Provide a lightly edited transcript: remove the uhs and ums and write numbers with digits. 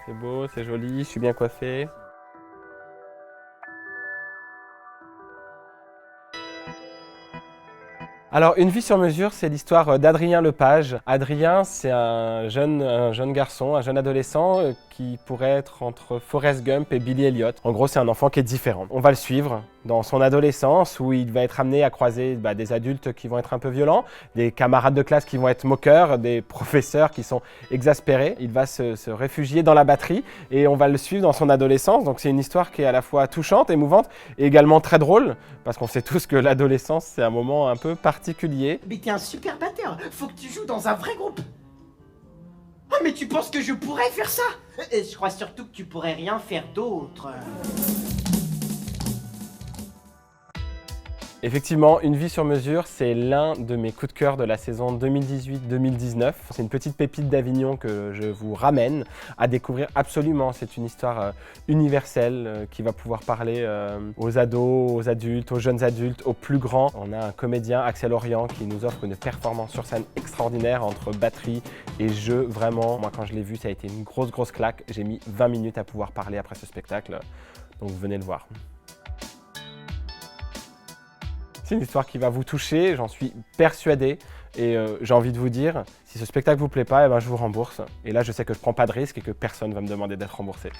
C'est beau, c'est joli, je suis bien coiffé. Alors, Une vie sur mesure, c'est l'histoire d'Adrien Lepage. Adrien, c'est un jeune garçon, un jeune adolescent qui pourrait être entre Forrest Gump et Billy Elliot. En gros, c'est un enfant qui est différent. On va le suivre dans son adolescence où il va être amené à croiser des adultes qui vont être un peu violents, des camarades de classe qui vont être moqueurs, des professeurs qui sont exaspérés. Il va se réfugier dans la batterie et on va le suivre dans son adolescence. Donc c'est une histoire qui est à la fois touchante, émouvante et également très drôle parce qu'on sait tous que l'adolescence, c'est un moment un peu particulier. Mais t'es un super batteur, faut que tu joues dans un vrai groupe. Oh mais tu penses que je pourrais faire ça? Je crois surtout que tu pourrais rien faire d'autre. Effectivement, Une vie sur mesure, c'est l'un de mes coups de cœur de la saison 2018-2019. C'est une petite pépite d'Avignon que je vous ramène à découvrir absolument. C'est une histoire universelle qui va pouvoir parler aux ados, aux adultes, aux jeunes adultes, aux plus grands. On a un comédien, Axel Oriant, qui nous offre une performance sur scène extraordinaire entre batterie et jeu. Vraiment, moi quand je l'ai vu, ça a été une grosse claque. J'ai mis 20 minutes à pouvoir parler après ce spectacle, donc venez le voir. C'est une histoire qui va vous toucher, j'en suis persuadé. Et j'ai envie de vous dire, si ce spectacle vous plaît pas, eh ben, je vous rembourse. Et là, je sais que je prends pas de risque et que personne va me demander d'être remboursé.